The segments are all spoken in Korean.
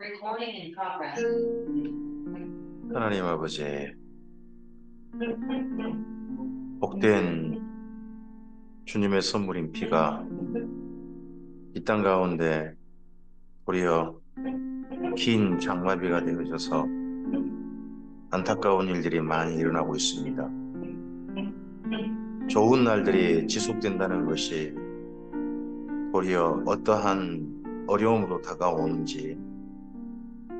Recording in progress. 하나님 아버지, 복된 주님의 선물인 피가 이 땅 가운데 도리어 긴 장마비가 되어져서 안타까운 일들이 많이 일어나고 있습니다. 좋은 날들이 지속된다는 것이 도리어 어떠한 어려움으로 다가오는지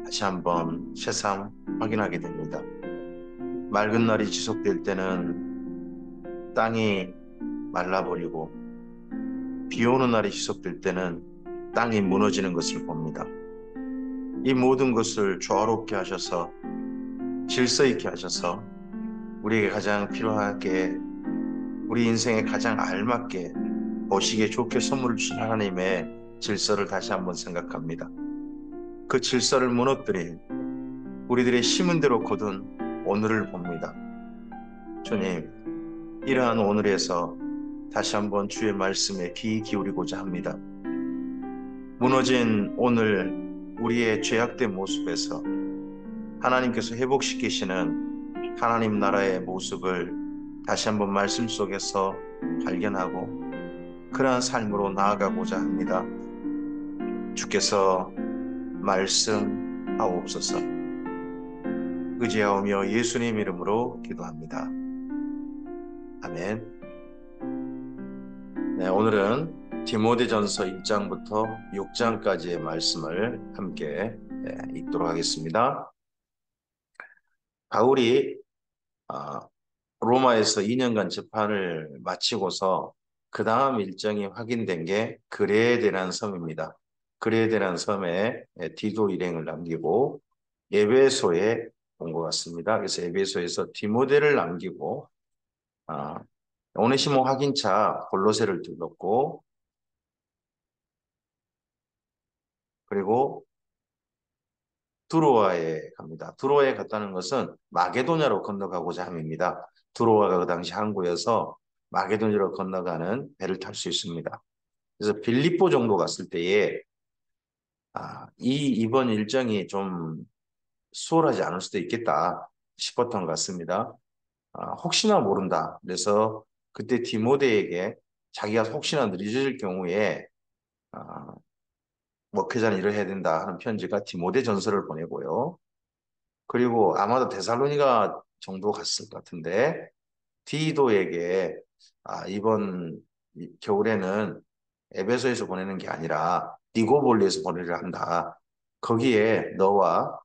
다시 한번 새삼 확인하게 됩니다. 맑은 날이 지속될 때는 땅이 말라버리고 비 오는 날이 지속될 때는 땅이 무너지는 것을 봅니다. 이 모든 것을 조화롭게 하셔서 질서 있게 하셔서 우리에게 가장 필요하게 우리 인생에 가장 알맞게 보시기에 좋게 선물을 주신 하나님의 질서를 다시 한번 생각합니다. 그 질서를 무너뜨린 우리들의 심은 대로 거둔 오늘을 봅니다. 주님, 이러한 오늘에서 다시 한번 주의 말씀에 귀 기울이고자 합니다. 무너진 오늘 우리의 죄악된 모습에서 하나님께서 회복시키시는 하나님 나라의 모습을 다시 한번 말씀 속에서 발견하고 그러한 삶으로 나아가고자 합니다. 주께서 말씀하옵소서. 의지하오며 예수님 이름으로 기도합니다. 아멘. 네, 오늘은 디모데전서 1장부터 6장까지의 말씀을 함께 읽도록 하겠습니다. 바울이 로마에서 2년간 재판을 마치고서 그 다음 일정이 확인된 게 그레데라는 섬입니다. 그레데라는 섬에 디도 일행을 남기고 에베소에 온 것 같습니다. 그래서 에베소에서 디모데를 남기고 오네시모 확인차 골로새를 들렀고 그리고 두로아에 갑니다. 두로아에 갔다는 것은 마게도냐로 건너가고자 함입니다. 두로아가 그 당시 항구여서 마게도냐로 건너가는 배를 탈 수 있습니다. 그래서 빌립보 정도 갔을 때에 이번 일정이 좀 수월하지 않을 수도 있겠다 싶었던 것 같습니다. 혹시나 모른다. 그래서 그때 디모데에게 자기가 혹시나 늦어질 경우에 목회자는 일을 해야 된다 하는 편지가 디모데 전서를 보내고요. 그리고 아마도 데살로니가 정도 갔을 것 같은데 디도에게 이번 겨울에는 에베소에서 보내는 게 아니라 니고볼리에서 보내려 한다. 거기에 너와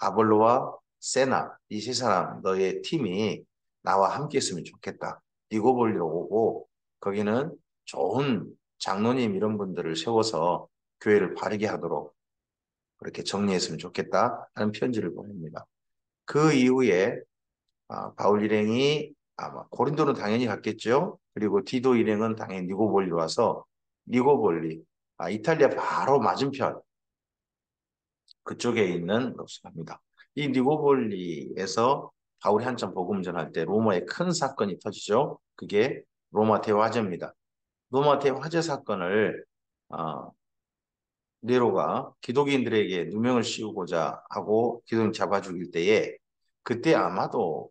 아볼로와 세나 이 세 사람 너의 팀이 나와 함께 했으면 좋겠다. 니고볼리로 오고 거기는 좋은 장로님 이런 분들을 세워서 교회를 바르게 하도록 그렇게 정리했으면 좋겠다 하는 편지를 보냅니다. 그 이후에 바울 일행이 아마 고린도는 당연히 갔겠죠. 그리고 디도 일행은 당연히 니고볼리 와서 니고볼리, 이탈리아 바로 맞은편 그쪽에 있는 곳을 갑니다. 이 니고볼리에서 바울이 한참 복음 전할 때 로마에 큰 사건이 터지죠. 그게 로마 대화제입니다. 로마 대화제 사건을 어, 네로가 기독인들에게 누명을 씌우고자 하고 기독인 잡아 죽일 때에 그때 아마도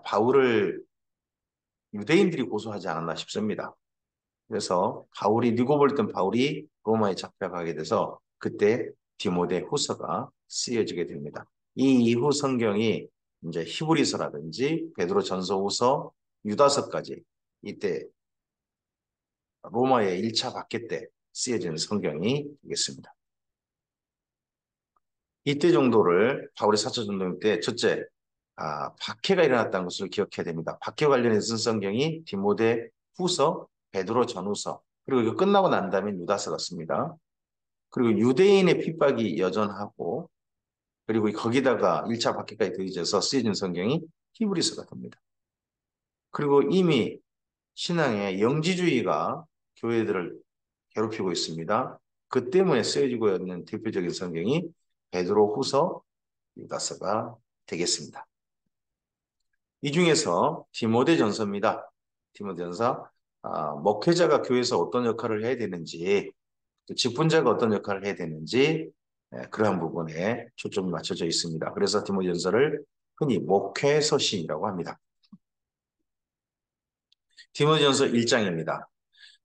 바울을 유대인들이 고소하지 않았나 싶습니다. 그래서 바울이 니고볼 땐 바울이 로마에 잡혀가게 돼서 그때 디모데 후서가 쓰여지게 됩니다. 이 이후 성경이 이제 히브리서라든지 베드로 전서후서 유다서까지 이때 로마의 1차 박해 때 쓰여지는 성경이 되겠습니다. 이때 정도를 바울의 사도 전도행 때 첫째, 박해가 일어났다는 것을 기억해야 됩니다. 박해 관련해서 쓴 성경이 디모데 후서, 베드로 전후서, 그리고 이거 끝나고 난 다음에 유다서가 씁니다. 그리고 유대인의 핍박이 여전하고, 그리고 거기다가 1차 박해까지 더해져서 쓰여진 성경이 히브리서가 됩니다. 그리고 이미 신앙의 영지주의가 교회들을 괴롭히고 있습니다. 그 때문에 쓰여지고 있는 대표적인 성경이 베드로 후서, 유다서가 되겠습니다. 이 중에서 디모데전서입니다. 디모데전서, 목회자가 교회에서 어떤 역할을 해야 되는지, 또 직분자가 어떤 역할을 해야 되는지, 그러한 부분에 초점이 맞춰져 있습니다. 그래서 디모데전서를 흔히 목회서신이라고 합니다. 디모데전서 1장입니다.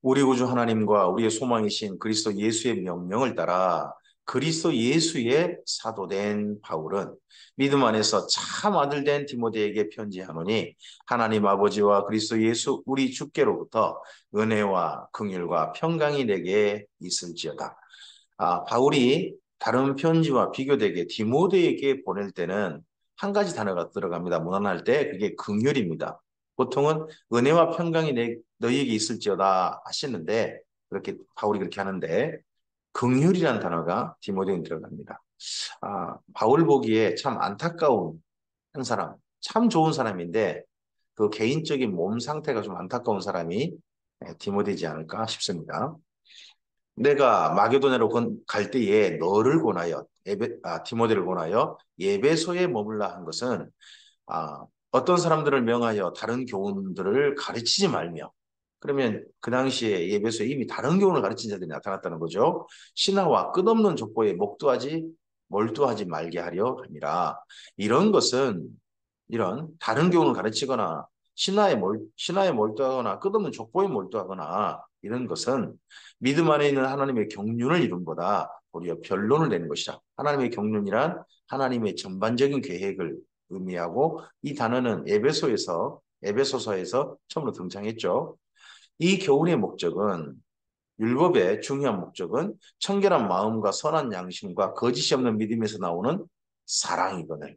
우리 구주 하나님과 우리의 소망이신 그리스도 예수의 명령을 따라 그리스도 예수의 사도된 바울은 믿음 안에서 참 아들 된 디모데에게 편지하노니 하나님 아버지와 그리스도 예수 우리 주께로부터 은혜와 긍휼과 평강이 내게 있을지어다. 바울이 다른 편지와 비교되게 디모데에게 보낼 때는 한 가지 단어가 들어갑니다. 문안할 때 그게 긍휼입니다. 보통은 은혜와 평강이 너희에게 있을지어다 하시는데 그렇게 바울이 그렇게 하는데 긍휼이라는 단어가 디모데에 들어갑니다. 바울 보기에 참 안타까운 한 사람, 참 좋은 사람인데 그 개인적인 몸 상태가 좀 안타까운 사람이 디모데이지 않을까 싶습니다. 내가 마게도냐로 갈 때에 너를 권하여 디모데를 권하여 예배소에 머물라 한 것은 어떤 사람들을 명하여 다른 교훈들을 가르치지 말며 그러면 그 당시에 예배소에 이미 다른 교훈을 가르친 자들이 나타났다는 거죠. 신하와 끝없는 족보에 몰두하지 말게 하려 함이라. 이런 것은 이런 다른 교훈을 가르치거나 신화에 몰두하거나 끝없는 족보에 몰두하거나 이런 것은 믿음 안에 있는 하나님의 경륜을 이룬 보다 오히려 변론을 내는 것이다. 하나님의 경륜이란 하나님의 전반적인 계획을 의미하고 이 단어는 에베소서에서 처음으로 등장했죠. 이 교훈의 목적은 율법의 중요한 목적은 청결한 마음과 선한 양심과 거짓이 없는 믿음에서 나오는 사랑이거든요.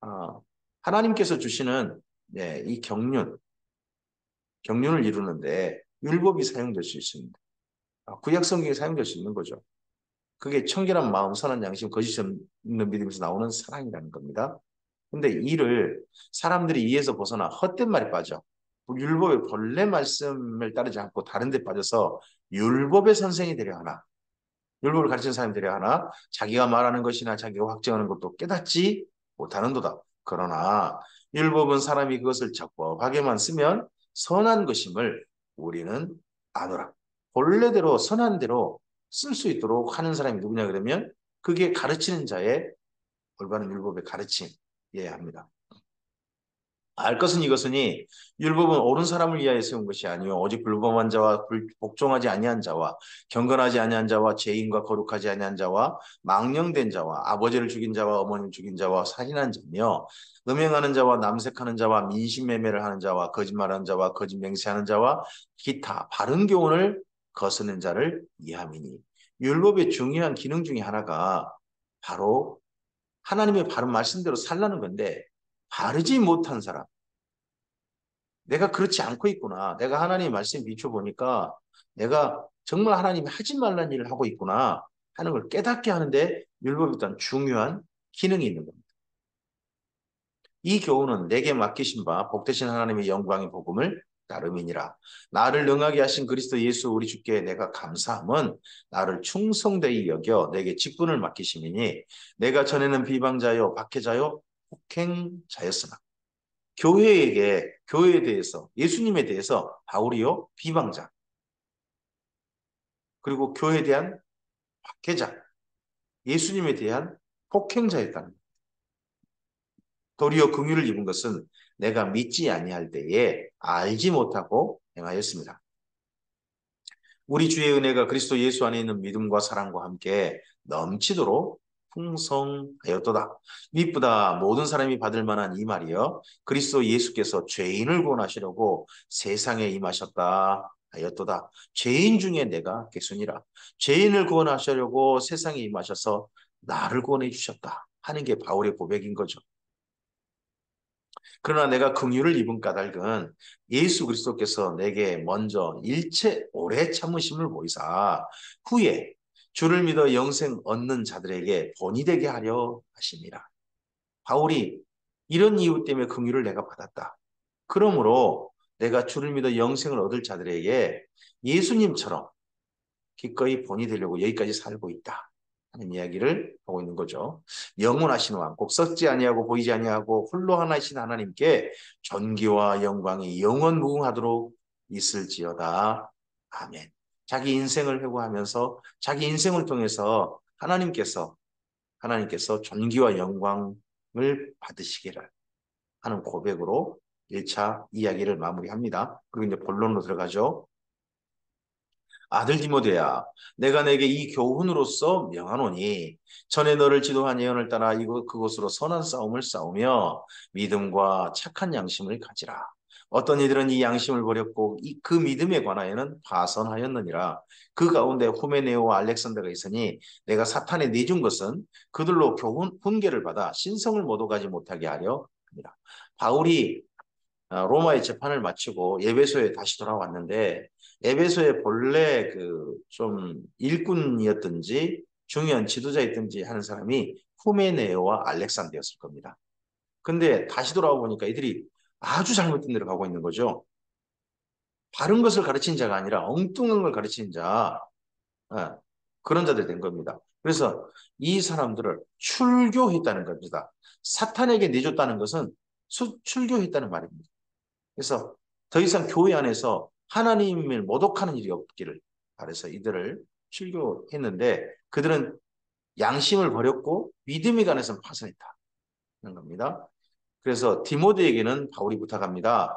아, 하나님께서 주시는 이 경륜을 이루는데 율법이 사용될 수 있습니다. 구약 성경이 사용될 수 있는 거죠. 그게 청결한 마음, 선한 양심, 거짓 없는 믿음에서 나오는 사랑이라는 겁니다. 근데 이를 사람들이 이해에서 벗어나 헛된 말에 빠져. 율법의 본래 말씀을 따르지 않고 다른 데 빠져서 율법의 선생이 되려 하나. 율법을 가르치는 사람이 되려 하나. 자기가 말하는 것이나 자기가 확정하는 것도 깨닫지 못하는도다. 그러나 율법은 사람이 그것을 적법하게만 쓰면 선한 것임을 우리는 아노라. 본래대로 선한 대로 쓸 수 있도록 하는 사람이 누구냐 그러면 그게 가르치는 자의 올바른 율법의 가르침이어야 합니다. 알 것은 이것으니 율법은 옳은 사람을 위하여 세운 것이 아니요 오직 불법한 자와 복종하지 아니한 자와 경건하지 아니한 자와 죄인과 거룩하지 아니한 자와 망령된 자와 아버지를 죽인 자와 어머니를 죽인 자와 살인한 자며 음행하는 자와 남색하는 자와 민심매매를 하는 자와 거짓말하는 자와 거짓 맹세하는 자와 기타 바른 교훈을 거스는 자를 이함이니 율법의 중요한 기능 중에 하나가 바로 하나님의 바른 말씀대로 살라는 건데 바르지 못한 사람 내가 그렇지 않고 있구나. 내가 하나님의 말씀에 비춰보니까 내가 정말 하나님이 하지 말라는 일을 하고 있구나 하는 걸 깨닫게 하는데 율법이 어떤 중요한 기능이 있는 겁니다. 이 교훈은 내게 맡기신 바 복되신 하나님의 영광의 복음을 따름이니라. 나를 능하게 하신 그리스도 예수 우리 주께 내가 감사함은 나를 충성되이 여겨 내게 직분을 맡기심이니 내가 전에는 비방자요 박해자요 폭행자였으나 교회에 대해서, 예수님에 대해서 바울이요, 비방자, 그리고 교회에 대한 박해자, 예수님에 대한 폭행자였다는 것. 도리어 긍휼을 입은 것은 내가 믿지 아니할 때에 알지 못하고 행하였습니다. 우리 주의 은혜가 그리스도 예수 안에 있는 믿음과 사랑과 함께 넘치도록 풍성하였도다. 미쁘다 모든 사람이 받을 만한 이 말이여 그리스도 예수께서 죄인을 구원하시려고 세상에 임하셨다 하였도다. 죄인 중에 내가 개순이라. 죄인을 구원하시려고 세상에 임하셔서 나를 구원해 주셨다 하는 게 바울의 고백인 거죠. 그러나 내가 긍휼을 입은 까닭은 예수 그리스도께서 내게 먼저 일체 오래 참으심을 보이사 후에 주를 믿어 영생 얻는 자들에게 본이 되게 하려 하심이라. 바울이 이런 이유 때문에 긍휼을 내가 받았다. 그러므로 내가 주를 믿어 영생을 얻을 자들에게 예수님처럼 기꺼이 본이 되려고 여기까지 살고 있다 하는 이야기를 하고 있는 거죠. 영원하신 왕, 곧 썩지 아니하고 보이지 아니하고 홀로 하나이신 하나님께 존귀와 영광이 영원 무궁하도록 있을지어다. 아멘. 자기 인생을 회고하면서 자기 인생을 통해서 하나님께서 하나님께서 존귀와 영광을 받으시기를 하는 고백으로 1차 이야기를 마무리합니다. 그리고 이제 본론으로 들어가죠. 아들 디모데야, 내가 내게 이 교훈으로서 명하노니 전에 너를 지도한 예언을 따라 이곳 그곳으로 선한 싸움을 싸우며 믿음과 착한 양심을 가지라. 어떤 이들은 이 양심을 버렸고 그 믿음에 관하여는 파선하였느니라. 그 가운데 후메네오와 알렉산더가 있으니 내가 사탄에 내준 것은 그들로 교훈 훈계를 받아 신성을 모독 가지 못하게 하려 합니다. 바울이 로마의 재판을 마치고 에베소에 다시 돌아왔는데 에베소의 본래 그 좀 일꾼이었든지 중요한 지도자였든지 하는 사람이 후메네오와 알렉산더였을 겁니다. 근데 다시 돌아와 보니까 이들이 아주 잘못된 데로 가고 있는 거죠. 바른 것을 가르친 자가 아니라 엉뚱한 걸 가르친 자, 예, 그런 자들이 된 겁니다. 그래서 이 사람들을 출교했다는 겁니다. 사탄에게 내줬다는 것은 출교했다는 말입니다. 그래서 더 이상 교회 안에서 하나님을 모독하는 일이 없기를 바래서 이들을 출교했는데 그들은 양심을 버렸고 믿음에 관해서는 파선했다는 겁니다. 그래서 디모데에게는 바울이 부탁합니다.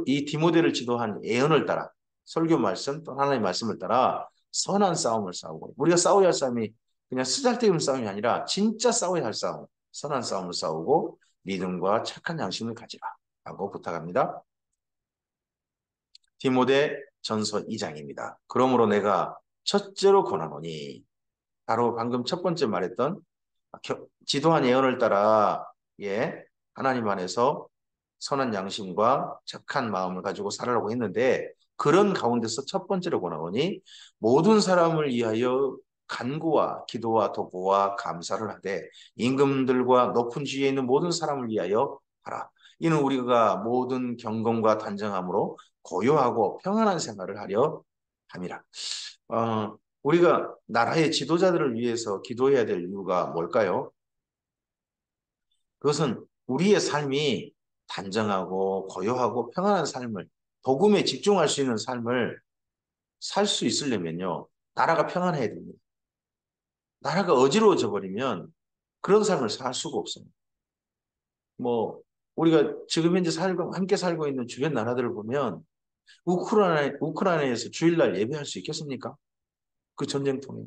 이 디모데를 지도한 예언을 따라 설교 말씀 또 하나님의 말씀을 따라 선한 싸움을 싸우고 우리가 싸워야 할 싸움이 그냥 쓰잘데기 싸움이 아니라 진짜 싸워야 할 싸움, 선한 싸움을 싸우고 믿음과 착한 양심을 가지라 라고 부탁합니다. 디모데 전서 2장입니다. 그러므로 내가 첫째로 권하노니 바로 방금 첫 번째 말했던 지도한 예언을 따라 하나님 안에서 선한 양심과 착한 마음을 가지고 살아라고 했는데 그런 가운데서 첫 번째로 권하오니 모든 사람을 위하여 간구와 기도와 도구와 감사를 하되 임금들과 높은 지위에 있는 모든 사람을 위하여 하라. 이는 우리가 모든 경건과 단정함으로 고요하고 평안한 생활을 하려 함이라. 우리가 나라의 지도자들을 위해서 기도해야 될 이유가 뭘까요? 그것은 우리의 삶이 단정하고 고요하고 평안한 삶을 복음에 집중할 수 있는 삶을 살 수 있으려면요. 나라가 평안해야 됩니다. 나라가 어지러워져 버리면 그런 삶을 살 수가 없어요. 뭐 우리가 지금 현재 함께 살고 있는 주변 나라들을 보면 우크라이나에서 주일날 예배할 수 있겠습니까? 그 전쟁통에.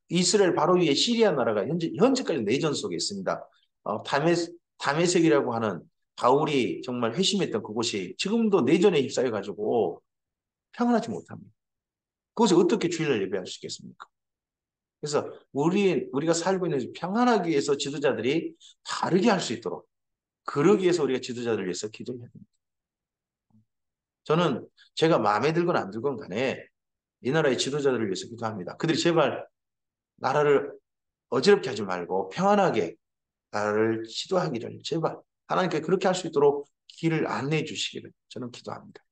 이스라엘 바로 위에 시리아 나라가 현재까지 내전 속에 있습니다. 다메섹이라고 하는 바울이 정말 회심했던 그곳이 지금도 내전에 휩싸여가지고 평안하지 못합니다. 그것이 어떻게 주일날 예배할 수 있겠습니까? 그래서 우리가 살고 있는 평안하기 위해서 지도자들이 바르게 할 수 있도록 그러기 위해서 우리가 지도자들을 위해서 기도해야 됩니다. 저는 제가 마음에 들건 안 들건 간에 이 나라의 지도자들을 위해서 기도합니다. 그들이 제발 나라를 어지럽게 하지 말고 평안하게 나를 지도하기를 제발 하나님께 그렇게 할 수 있도록 길을 안내해 주시기를 저는 기도합니다.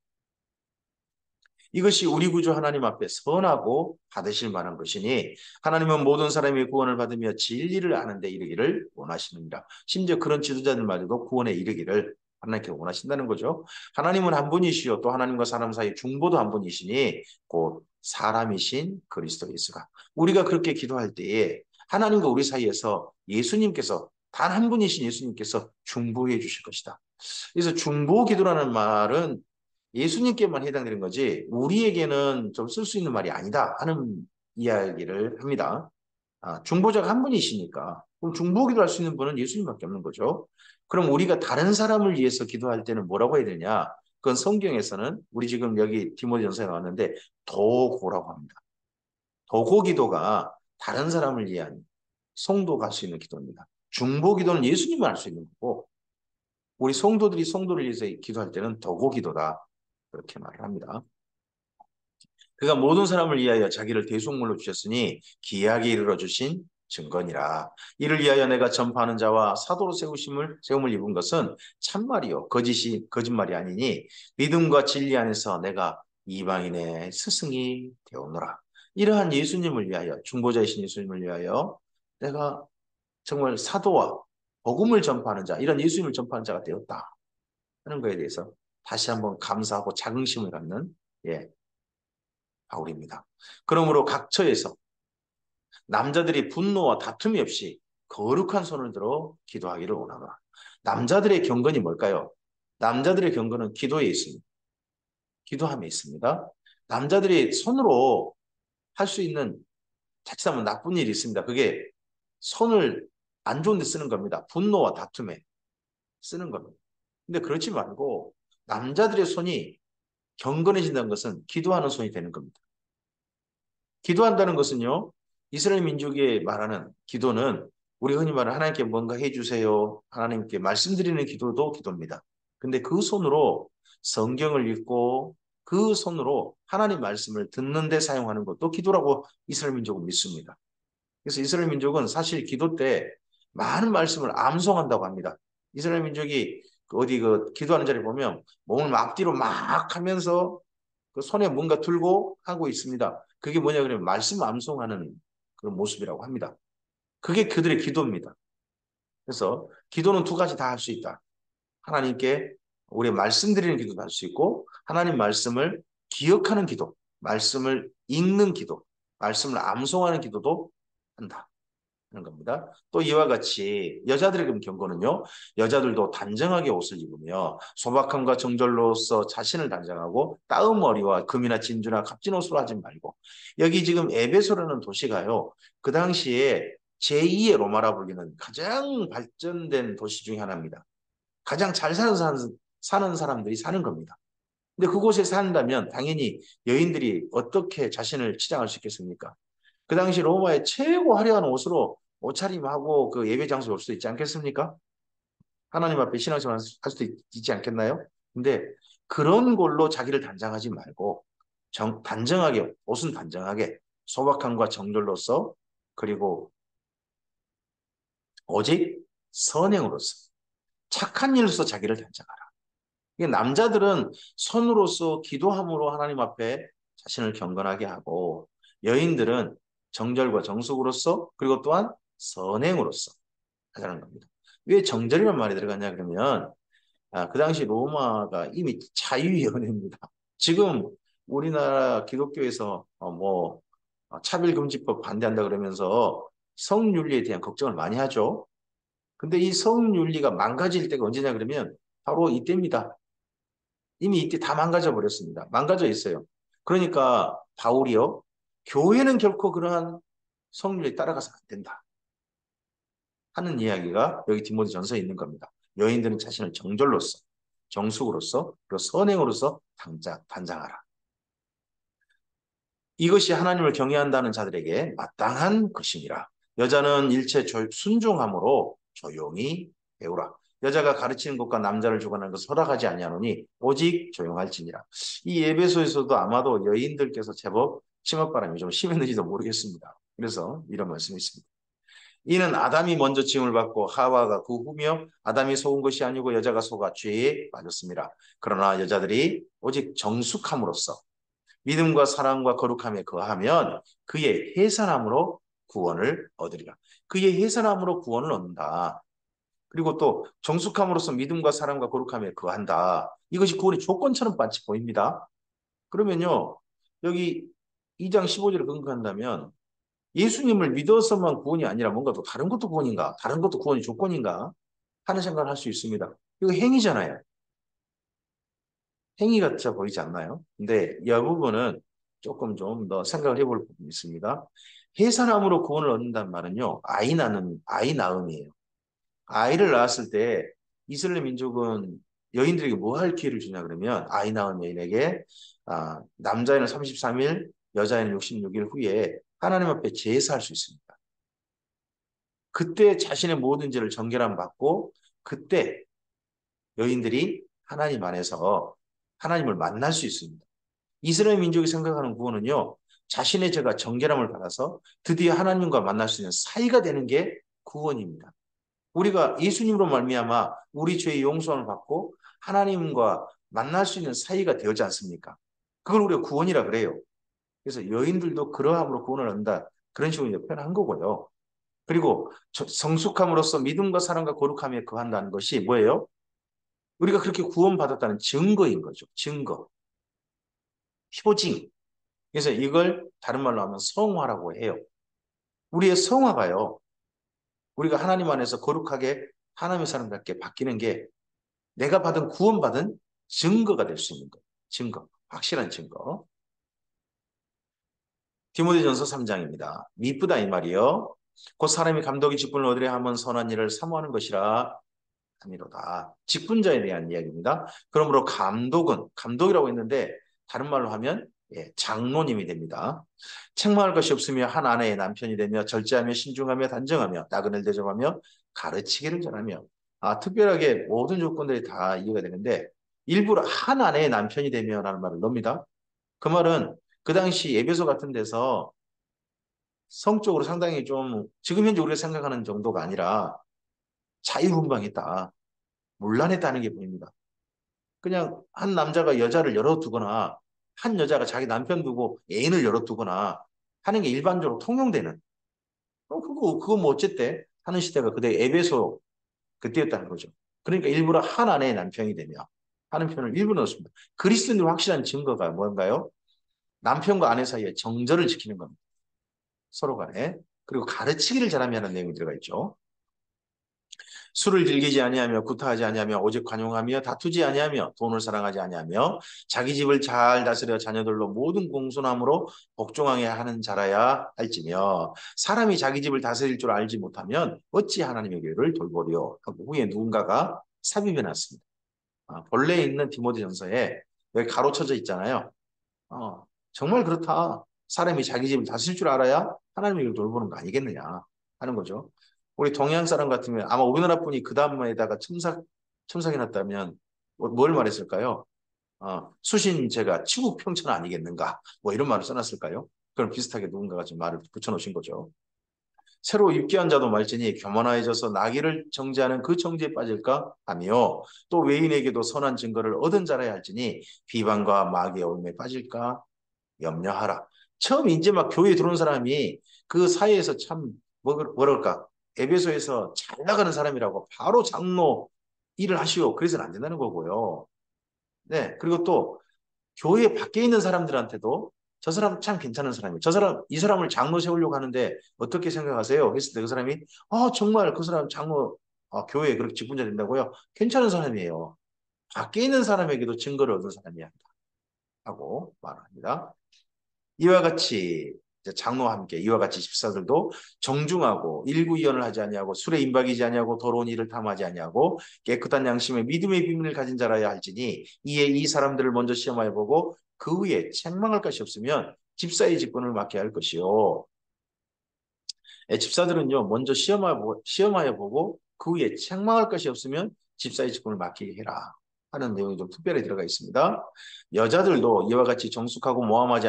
이것이 우리 구주 하나님 앞에 선하고 받으실 만한 것이니 하나님은 모든 사람이 구원을 받으며 진리를 아는 데 이르기를 원하시느니라. 심지어 그런 지도자들마저도 구원에 이르기를 하나님께 원하신다는 거죠. 하나님은 한 분이시요 또 하나님과 사람 사이 중보도 한 분이시니 곧 사람이신 그리스도 예수가. 우리가 그렇게 기도할 때에 하나님과 우리 사이에서 예수님께서 단 한 분이신 예수님께서 중보해 주실 것이다. 그래서 중보 기도라는 말은 예수님께만 해당되는 거지 우리에게는 좀 쓸 수 있는 말이 아니다 하는 이야기를 합니다. 중보자가 한 분이시니까 그럼 중보 기도할 수 있는 분은 예수님밖에 없는 거죠. 그럼 우리가 다른 사람을 위해서 기도할 때는 뭐라고 해야 되냐? 그건 성경에서는 우리 지금 여기 디모데전서에 나왔는데 도고라고 합니다. 도고 기도가 다른 사람을 위한 성도가 할 수 있는 기도입니다. 중보 기도는 예수님만 할 수 있는 거고 우리 성도들이 성도를 위해서 기도할 때는 도고 기도다. 그렇게 말을 합니다. 그가 모든 사람을 위하여 자기를 대속물로 주셨으니 기이하게 이르러 주신 증거니라. 이를 위하여 내가 전파하는 자와 사도로 세움을 입은 것은 참말이요 거짓말이 아니니 믿음과 진리 안에서 내가 이방인의 스승이 되었노라. 이러한 예수님을 위하여 중보자이신 예수님을 위하여 내가 정말 사도와 복음을 전파하는 자 이런 예수님을 전파하는 자가 되었다 하는 것에 대해서 다시 한번 감사하고 자긍심을 갖는 바울입니다. 그러므로 각 처에서 남자들이 분노와 다툼이 없이 거룩한 손을 들어 기도하기를 원하노라. 남자들의 경건이 뭘까요? 남자들의 경건은 기도에 있습니다. 기도함에 있습니다. 남자들이 손으로 할 수 있는 자칫하면 나쁜 일이 있습니다. 그게 손을 안 좋은 데 쓰는 겁니다. 분노와 다툼에 쓰는 겁니다. 근데 그렇지 말고 남자들의 손이 경건해진다는 것은 기도하는 손이 되는 겁니다. 기도한다는 것은요, 이스라엘 민족이 말하는 기도는 우리 흔히 말하는 하나님께 뭔가 해주세요. 하나님께 말씀드리는 기도도 기도입니다. 근데 그 손으로 성경을 읽고 그 손으로 하나님 말씀을 듣는 데 사용하는 것도 기도라고 이스라엘 민족은 믿습니다. 그래서 이스라엘 민족은 사실 기도 때 많은 말씀을 암송한다고 합니다. 이스라엘 민족이 어디 그 기도하는 자리 보면 몸을 앞뒤로 막 하면서 그 손에 뭔가 들고 하고 있습니다. 그게 뭐냐 그러면 말씀 암송하는 그런 모습이라고 합니다. 그게 그들의 기도입니다. 그래서 기도는 두 가지 다 할 수 있다. 하나님께 우리 말씀드리는 기도도 할 수 있고 하나님 말씀을 기억하는 기도, 말씀을 읽는 기도, 말씀을 암송하는 기도도 한다. 하는 겁니다. 또 이와 같이 여자들의 경고는요. 여자들도 단정하게 옷을 입으며 소박함과 정절로서 자신을 단정하고 따은 머리와 금이나 진주나 값진 옷으로 하지 말고 여기 지금 에베소라는 도시가요. 그 당시에 제2의 로마라 불리는 가장 발전된 도시 중에 하나입니다. 가장 잘 사는 사람들이 사는 겁니다. 근데 그곳에 산다면 당연히 여인들이 어떻게 자신을 치장할 수 있겠습니까? 그 당시 로마의 최고 화려한 옷으로 옷차림하고 그 예배 장소에 올 수도 있지 않겠습니까? 하나님 앞에 신앙생활 할 수도 있지 않겠나요? 근데 그런 걸로 자기를 단정하지 말고 단정하게 옷은 단정하게 소박함과 정절로서 그리고 오직 선행으로서 착한 일로서 자기를 단정하라. 이게 남자들은 선으로서 기도함으로 하나님 앞에 자신을 경건하게 하고 여인들은 정절과 정숙으로서 그리고 또한 선행으로서 하자는 겁니다. 왜 정절이란 말이 들어갔냐 그러면 그 당시 로마가 이미 자유위원회입니다. 지금 우리나라 기독교에서 차별금지법 반대한다 그러면서 성윤리에 대한 걱정을 많이 하죠. 근데 이 성윤리가 망가질 때가 언제냐 그러면 바로 이때입니다. 이미 이때 다 망가져 버렸습니다. 망가져 있어요. 그러니까 바울이요. 교회는 결코 그러한 성률에 따라가서 안 된다. 하는 이야기가 여기 디모데 전서에 있는 겁니다. 여인들은 자신을 정절로서, 정숙으로서, 그리고 선행으로서 단장하라. 이것이 하나님을 경외한다는 자들에게 마땅한 것이니라. 여자는 일체 순종함으로 조용히 배우라. 여자가 가르치는 것과 남자를 주관하는 것을 허락하지 아니하노니 오직 조용할지니라. 이 예배소에서도 아마도 여인들께서 제법 치맛바람이 좀 심했는지도 모르겠습니다. 그래서 이런 말씀이 있습니다. 이는 아담이 먼저 지음을 받고 하와가 그 후며 아담이 속은 것이 아니고 여자가 속아 죄에 빠졌습니다. 그러나 여자들이 오직 정숙함으로써 믿음과 사랑과 거룩함에 거하면 그의 해산함으로 구원을 얻으리라. 그의 해산함으로 구원을 얻는다. 그리고 또 정숙함으로써 믿음과 사랑과 거룩함에 거한다. 이것이 구원의 조건처럼 마치 보입니다. 그러면요. 여기 2장 15절을 근거한다면 예수님을 믿어서만 구원이 아니라 뭔가 또 다른 것도 구원인가? 다른 것도 구원의 조건인가? 하는 생각을 할 수 있습니다. 이거 행위잖아요. 행위 같아 보이지 않나요? 근데 이 부분은 조금 좀 더 생각을 해볼 부분이 있습니다. 해산함으로 구원을 얻는다는 말은요, 아이 낳음이에요. 아이를 낳았을 때 이스라엘 민족은 여인들에게 뭐 할 기회를 주냐 그러면 아이 낳은 여인에게 남자애는 33일, 여자애는 66일 후에 하나님 앞에 제사할 수 있습니다. 그때 자신의 모든 죄를 정결함 받고 그때 여인들이 하나님 안에서 하나님을 만날 수 있습니다. 이스라엘 민족이 생각하는 구원은요. 자신의 죄가 정결함을 받아서 드디어 하나님과 만날 수 있는 사이가 되는 게 구원입니다. 우리가 예수님으로 말미암아 우리 죄의 용서를 받고 하나님과 만날 수 있는 사이가 되었지 않습니까? 그걸 우리가 구원이라 그래요. 그래서 여인들도 그러함으로 구원을 얻는다. 그런 식으로 표현한 거고요. 그리고 성숙함으로써 믿음과 사랑과 거룩함에 거한다는 것이 뭐예요? 우리가 그렇게 구원받았다는 증거인 거죠. 증거. 표징. 그래서 이걸 다른 말로 하면 성화라고 해요. 우리의 성화가요. 우리가 하나님 안에서 거룩하게 하나님의 사람답게 바뀌는 게 내가 받은 구원받은 증거가 될 수 있는 거예요. 증거. 확실한 증거. 디모데전서 3장입니다. 미쁘다 이 말이요. 곧 사람이 감독이 직분을 얻으려 하면 선한 일을 사모하는 것이라 함이로다. 직분자에 대한 이야기입니다. 그러므로 감독이라고 했는데 다른 말로 하면 장로님이 됩니다. 책망할 것이 없으며 한 아내의 남편이 되며 절제하며 신중하며 단정하며 나그네를 대접하며 가르치기를 잘하며 특별하게 모든 조건들이 다 이해가 되는데 일부러 한 아내의 남편이 되며라는 말을 넣습니다. 그 말은 그 당시 에베소 같은 데서 성적으로 상당히 좀 지금 현재 우리가 생각하는 정도가 아니라 자유분방했다. 문란했다는 게 보입니다. 그냥 한 남자가 여자를 열어두거나 한 여자가 자기 남편 두고 애인을 열어두거나 하는 게 일반적으로 통용되는 그거 뭐 어쨌대 하는 시대가 그때 에베소 그때였다는 거죠. 그러니까 일부러 한 아내의 남편이 되며 하는 표현을 일부러 넣습니다. 그리스도인들 확실한 증거가 뭔가요? 남편과 아내 사이에 정절을 지키는 겁니다. 서로 간에. 그리고 가르치기를 잘하면 하는 내용이 들어가 있죠. 술을 즐기지 아니하며 구타하지 아니하며 오직 관용하며 다투지 아니하며 돈을 사랑하지 아니하며 자기 집을 잘 다스려 자녀들로 모든 공손함으로 복종하게 하는 자라야 할지며 사람이 자기 집을 다스릴 줄 알지 못하면 어찌 하나님의 교회를 돌보리요 하고 후에 누군가가 삽입해 놨습니다. 본래 있는 디모데전서에 여기 가로쳐져 있잖아요. 정말 그렇다. 사람이 자기 집을 다스릴 줄 알아야 하나님의 교회를 돌보는 거 아니겠느냐 하는 거죠. 우리 동양 사람 같으면 아마 우리나라 분이 그 다음에다가 첨삭해 놨다면 뭘 말했을까요? 수신제가 치국평천 아니겠는가? 뭐 이런 말을 써놨을까요? 그럼 비슷하게 누군가가 지금 말을 붙여놓으신 거죠. 새로 입기한 자도 말지니 교만하여져서 나귀를 정죄하는 그 정죄에 빠질까 하며 또 외인에게도 선한 증거를 얻은 자라야 할지니 비방과 마귀의 올매에 빠질까 염려하라. 처음 이제 막 교회에 들어온 사람이 그 사이에서 참 뭐랄까 에베소에서 잘 나가는 사람이라고 바로 장로 일을 하시오. 그래서는 안 된다는 거고요. 네. 그리고 또 교회 밖에 있는 사람들한테도 저 사람 참 괜찮은 사람이에요. 이 사람을 장로 세우려고 하는데 어떻게 생각하세요? 했을 때 그 사람이 정말 그 사람 장로 교회에 그렇게 직분자 된다고요? 괜찮은 사람이에요. 밖에 있는 사람에게도 증거를 얻은 사람이야. 하고 말합니다. 이와 같이 장로와 함께 이와 같이 집사들도 정중하고 일구이연을 하지 아니하고 술에 임박이지 아니하고 더러운 일을 탐하지 아니하고 깨끗한 양심의 믿음의 비밀을 가진 자라야 할지니 이에 이 사람들을 먼저 시험하여 보고 그 후에 책망할 것이 없으면 집사의 직분을 맡게 할 것이요. 집사들은요 먼저 시험하여 보고 그 후에 책망할 것이 없으면 집사의 직분을 맡기게 해라 하는 내용이 좀 특별히 들어가 있습니다. 여자들도 이와 같이 정숙하고 모함하지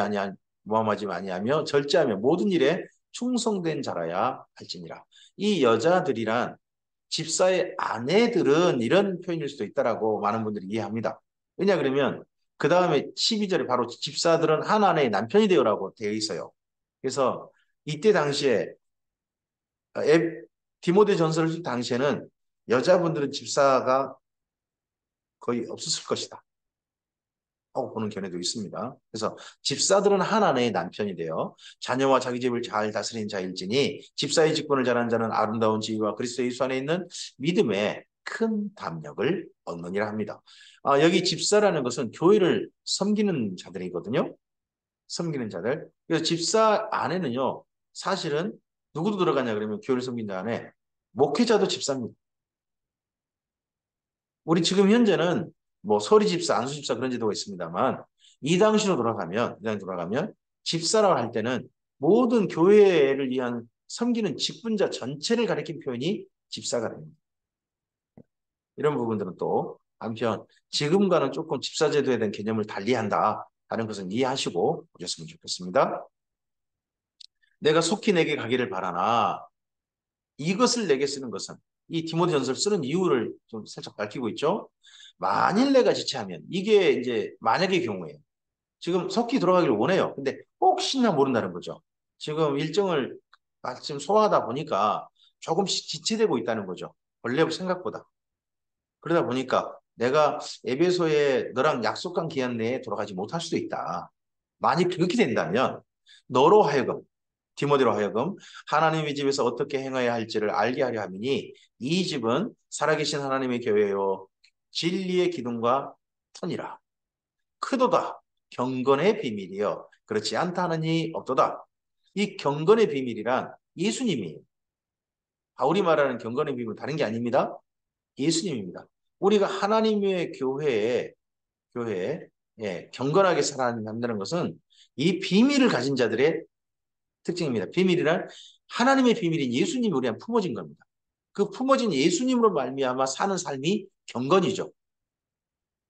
아니하며 절제하며 모든 일에 충성된 자라야 할지니라. 이 여자들이란 집사의 아내들은 이런 표현일 수도 있다라고 많은 분들이 이해합니다. 왜냐 그러면 그 다음에 12절에 바로 집사들은 한 아내의 남편이 되어라고 되어 있어요. 그래서 이때 당시에 디모데 전서를 쓸 당시에는 여자분들은 집사가 거의 없었을 것이다. 하고 보는 견해도 있습니다. 그래서 집사들은 한 아내의 남편이 되어 자녀와 자기 집을 잘 다스린 자일지니 집사의 직분을 잘하는 자는 아름다운 지위와 그리스도 예수 안에 있는 믿음에 큰 담력을 얻느니라 합니다. 여기 집사라는 것은 교회를 섬기는 자들이거든요. 섬기는 자들. 그래서 집사 안에는요. 사실은 누구도 들어가냐 그러면 교회를 섬긴 자 안에 목회자도 집사입니다. 우리 지금 현재는 뭐 서리 집사, 안수 집사 그런 제도가 있습니다만 이 당시로 돌아가면 집사라고 할 때는 모든 교회를 위한 섬기는 직분자 전체를 가리킨 표현이 집사가 됩니다. 이런 부분들은 또 한편 지금과는 조금 집사 제도에 대한 개념을 달리한다 하는 것은 이해하시고 보셨으면 좋겠습니다. 내가 속히 내게 가기를 바라나 이것을 내게 쓰는 것은 이 디모데전서를 쓰는 이유를 좀 살짝 밝히고 있죠. 만일 내가 지체하면 이게 이제 만약의 경우에 지금 석기 들어가기를 원해요. 근데 혹시나 모른다는 거죠. 지금 일정을 마침 소화하다 보니까 조금씩 지체되고 있다는 거죠. 원래 생각보다. 그러다 보니까 내가 에베소에 너랑 약속한 기한 내에 돌아가지 못할 수도 있다. 만약 그렇게 된다면 너로 하여금 디모데로 하여금 하나님의 집에서 어떻게 행해야 할지를 알게 하려 함이니 이 집은 살아계신 하나님의 교회요 진리의 기둥과 터니라. 크도다 경건의 비밀이여 그렇지 않다 하느니 없도다. 이 경건의 비밀이란 예수님이에요. 바울이 말하는 경건의 비밀은 다른 게 아닙니다. 예수님입니다. 우리가 하나님의 교회에 경건하게 살아간다는 것은 이 비밀을 가진 자들의 특징입니다. 비밀이란 하나님의 비밀인 예수님이 우리한테 품어진 겁니다. 그 품어진 예수님으로 말미암아 사는 삶이 경건이죠.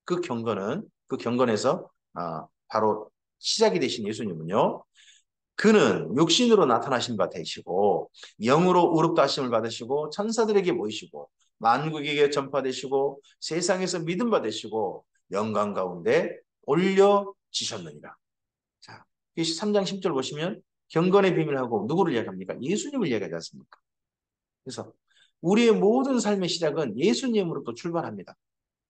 그 경건에서 바로 시작이 되신 예수님은요. 그는 육신으로 나타나신 바 되시고 영으로 의롭다 하심을 받으시고 천사들에게 보이시고 만국에게 전파되시고 세상에서 믿음 받으시고 영광 가운데 올려지셨느니라. 자, 3장 10절 보시면 경건의 비밀하고 누구를 이야기합니까? 예수님을 이야기하지 않습니까? 그래서 우리의 모든 삶의 시작은 예수님으로부터 출발합니다.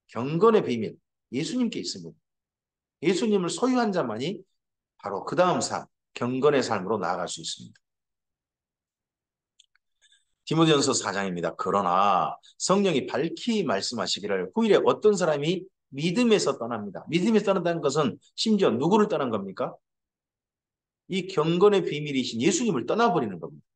경건의 비밀, 예수님께 있습니다. 예수님을 소유한 자만이 바로 그 다음 삶, 경건의 삶으로 나아갈 수 있습니다. 디모데전서 4장입니다. 그러나 성령이 밝히 말씀하시기를 후일에 어떤 사람이 믿음에서 떠납니다. 믿음에서 떠난다는 것은 심지어 누구를 떠난 겁니까? 이 경건의 비밀이신 예수님을 떠나버리는 겁니다.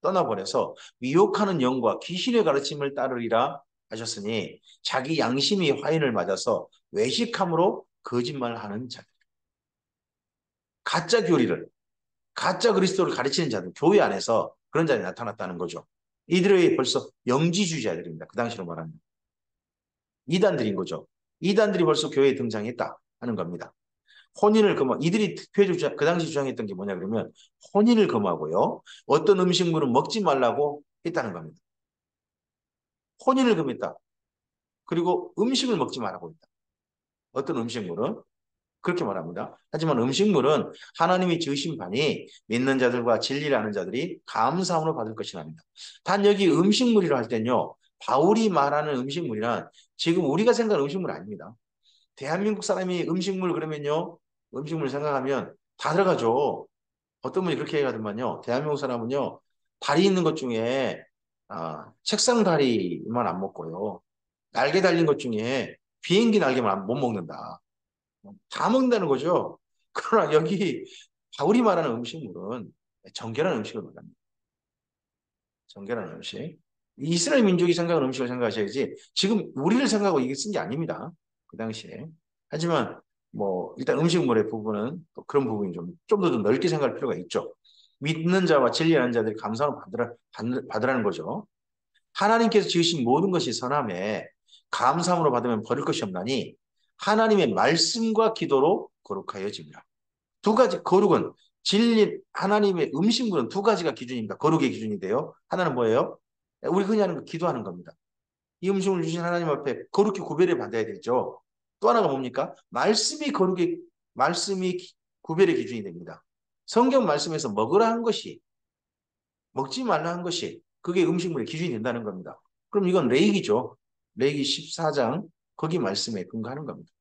떠나버려서 미혹하는 영과 귀신의 가르침을 따르리라 하셨으니 자기 양심이 화인을 맞아서 외식함으로 거짓말하는 자들. 가짜 교리를, 가짜 그리스도를 가르치는 자들, 교회 안에서 그런 자들이 나타났다는 거죠. 이들의 벌써 영지주의자들입니다. 그 당시로 말하면. 이단들인 거죠. 이단들이 벌써 교회에 등장했다 하는 겁니다. 혼인을 금하, 이들이 그 당시 주장했던 게 뭐냐 그러면 혼인을 금하고요. 어떤 음식물은 먹지 말라고 했다는 겁니다. 혼인을 금했다. 그리고 음식을 먹지 말라고 했다. 어떤 음식물은 그렇게 말합니다. 하지만 음식물은 하나님이 지으신 판이 믿는 자들과 진리를 아는 자들이 감사함으로 받을 것이랍니다. 단 여기 음식물이라 할 때는요. 바울이 말하는 음식물이란 지금 우리가 생각하는 음식물 아닙니다. 대한민국 사람이 음식물 그러면요. 음식물 생각하면 다 들어가죠. 어떤 분이 그렇게 얘기하더만요. 대한민국 사람은요. 다리 있는 것 중에 책상 다리만 안 먹고요. 날개 달린 것 중에 비행기 날개만 못 먹는다. 다 먹는다는 거죠. 그러나 여기 바울이 말하는 음식물은 정결한 음식을 말합니다. 정결한 음식. 이스라엘 민족이 생각하는 음식을 생각하셔야지 지금 우리를 생각하고 이게 쓴 게 아닙니다. 그 당시에. 하지만 뭐 일단 음식물의 부분은 또 그런 부분이 좀 더 넓게 생각할 필요가 있죠. 믿는 자와 진리하는 자들이 감사함을 받으라는 거죠. 하나님께서 지으신 모든 것이 선함에 감사함으로 받으면 버릴 것이 없나니 하나님의 말씀과 기도로 거룩하여집니다. 두 가지 거룩은 진리 하나님의 음식물은 두 가지가 기준입니다. 거룩의 기준이 돼요. 하나는 뭐예요? 우리 흔히 하는 거 기도하는 겁니다. 이 음식을 주신 하나님 앞에 거룩히 구별을 받아야 되죠. 또 하나가 뭡니까? 말씀이 구별의 기준이 됩니다. 성경 말씀에서 먹으라 한 것이 먹지 말라 한 것이 그게 음식물의 기준이 된다는 겁니다. 그럼 이건 레이기죠. 레이기 14장 거기 말씀에 근거하는 겁니다.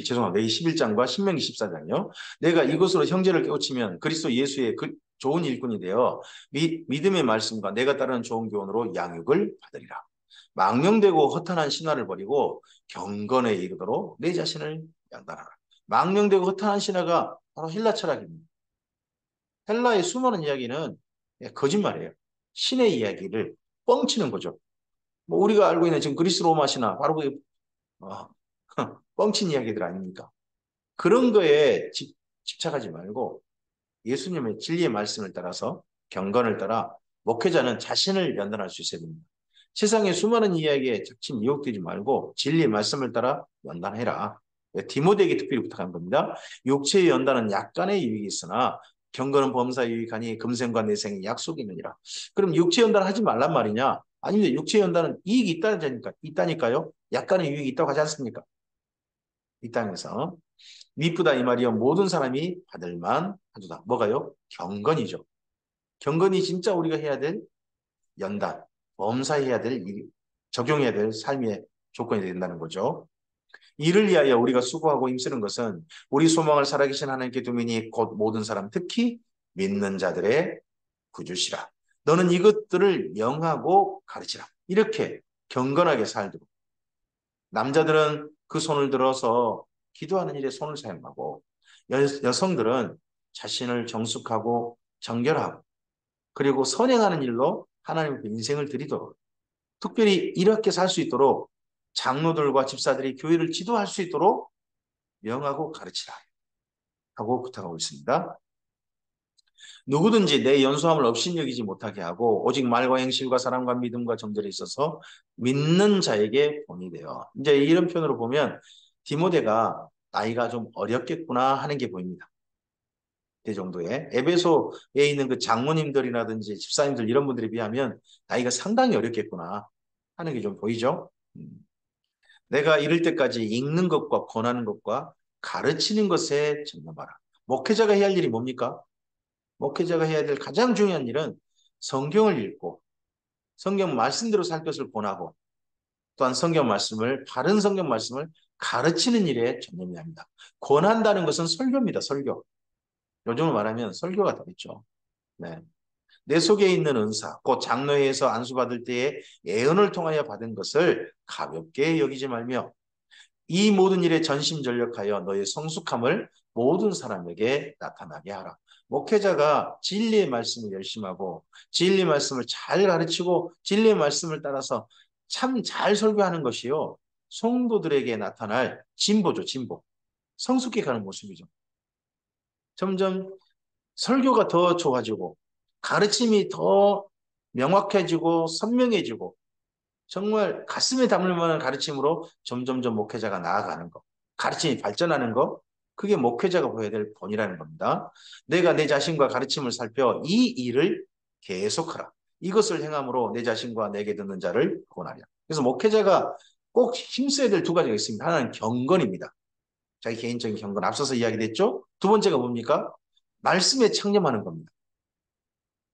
죄송합니다. 레이기 11장과 신명기 14장이요. 내가 이것으로 형제를 깨우치면 그리스도 예수의 좋은 일꾼이 되어 믿음의 말씀과 내가 따르는 좋은 교훈으로 양육을 받으리라. 망령되고 허탄한 신화를 버리고 경건에 이르도록 내 자신을 양단하라. 망령되고 허탄한 신화가 바로 헬라 철학입니다. 헬라의 수많은 이야기는 거짓말이에요. 신의 이야기를 뻥치는 거죠. 뭐 우리가 알고 있는 지금 그리스 로마 신화 바로 그 어, 뻥친 이야기들 아닙니까? 그런 거에 집착하지 말고 예수님의 진리의 말씀을 따라서 경건을 따라 목회자는 자신을 연단할 수 있어야 됩니다. 세상의 수많은 이야기에 작심 미혹되지 말고 진리의 말씀을 따라 연단해라. 디모데에게 특별히 부탁한 겁니다. 육체의 연단은 약간의 유익이 있으나 경건은 범사에 유익하니 금생과 내생에 약속이 있느니라. 그럼 육체 연단 하지 말란 말이냐? 아닙니다. 육체 연단은 이익이 있다니까요. 약간의 유익이 있다고 하지 않습니까? 이 땅에서. 미쁘다 이 말이요. 모든 사람이 받을만 하도다. 뭐가요? 경건이죠. 경건이 진짜 우리가 해야 될 연단, 범사해야 될 적용해야 될 삶의 조건이 된다는 거죠. 이를 위하여 우리가 수고하고 힘쓰는 것은 우리 소망을 살아계신 하나님께 두미니 곧 모든 사람 특히 믿는 자들의 구주시라. 너는 이것들을 명하고 가르치라. 이렇게 경건하게 살도록. 남자들은 그 손을 들어서 기도하는 일에 손을 사용하고 여성들은 자신을 정숙하고 정결하고 그리고 선행하는 일로 하나님 앞에 인생을 드리도록 특별히 이렇게 살 수 있도록 장로들과 집사들이 교회를 지도할 수 있도록 명하고 가르치라 하고 부탁하고 있습니다. 누구든지 내 연소함을 업신여기지 못하게 하고 오직 말과 행실과 사랑과 믿음과 정절에 있어서 믿는 자에게 본이 되어 이제 이런 표현으로 보면 디모데가 나이가 좀 어렸겠구나 하는 게 보입니다. 그 정도의 에베소에 있는 그 장로님들이라든지 집사님들 이런 분들에 비하면 나이가 상당히 어렸겠구나 하는 게 좀 보이죠. 내가 이럴 때까지 읽는 것과 권하는 것과 가르치는 것에 전념하라. 목회자가 해야 할 일이 뭡니까? 목회자가 해야 될 가장 중요한 일은 성경을 읽고 성경 말씀대로 살 것을 권하고 또한 성경 말씀을 바른 성경 말씀을 가르치는 일에 전념해야 합니다. 권한다는 것은 설교입니다. 설교. 요즘으로 말하면 설교가 되겠죠. 네. 내 속에 있는 은사, 곧 장로회에서 안수받을 때에 예언을 통하여 받은 것을 가볍게 여기지 말며 이 모든 일에 전심전력하여 너의 성숙함을 모든 사람에게 나타나게 하라. 목회자가 진리의 말씀을 열심히 하고 진리의 말씀을 잘 가르치고 진리의 말씀을 따라서 참 잘 설교하는 것이요. 성도들에게 나타날 진보죠, 진보. 성숙해 가는 모습이죠. 점점 설교가 더 좋아지고 가르침이 더 명확해지고 선명해지고 정말 가슴에 담을 만한 가르침으로 점점점 목회자가 나아가는 것, 가르침이 발전하는 것, 그게 목회자가 보여야 될 본이라는 겁니다. 내가 내 자신과 가르침을 살펴 이 일을 계속하라. 이것을 행함으로 내 자신과 내게 듣는 자를 구원하리라. 그래서 목회자가 꼭 힘써야 될 두 가지가 있습니다. 하나는 경건입니다. 자기 개인적인 경건, 앞서서 이야기됐죠? 두 번째가 뭡니까? 말씀에 창념하는 겁니다.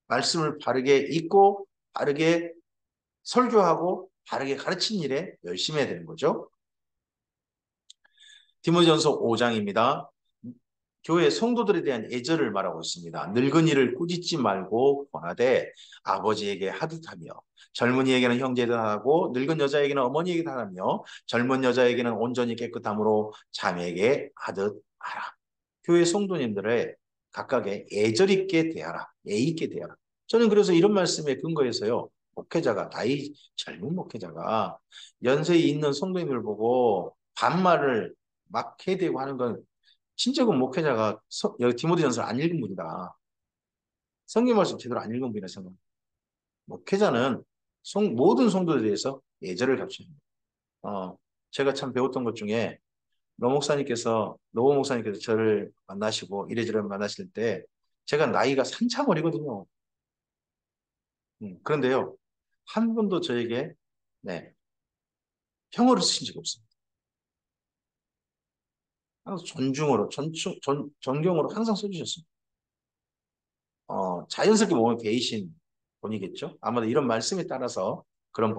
말씀을 바르게 읽고, 바르게 설교하고, 바르게 가르친 일에 열심히 해야 되는 거죠. 디모데전서 5장입니다. 교회 성도들에 대한 애절을 말하고 있습니다. 늙은이를 꾸짖지 말고 권하되 아버지에게 하듯 하며 젊은이에게는 형제들 하고 늙은 여자에게는 어머니에게 하라며 젊은 여자에게는 온전히 깨끗함으로 자매에게 하듯 하라. 교회 성도님들의 각각의 애절 있게 대하라. 예의 있게 대하라. 저는 그래서 이런 말씀에 근거해서요. 목회자가 나이 젊은 목회자가 연세에 있는 성도님을 보고 반말을 막 해대고 하는 건 진짜 그 목회자가 여기 디모데전서를 안 읽은 분이다. 성경 말씀 제대로 안 읽은 분이라 생각합니다. 목회자는 모든 성도들에 대해서 예절을 갖춰야 합니다. 제가 참 배웠던 것 중에 노 목사님께서 저를 만나시고 이래저래 만나실 때 제가 나이가 한참 어리거든요. 그런데요, 한 번도 저에게 네, 형어를 쓰신 적이 없습니다. 항상 존중어로, 존경어로 항상 써주셨습니다. 자연스럽게 몸에 배이신 분이겠죠. 아마도 이런 말씀에 따라서 그런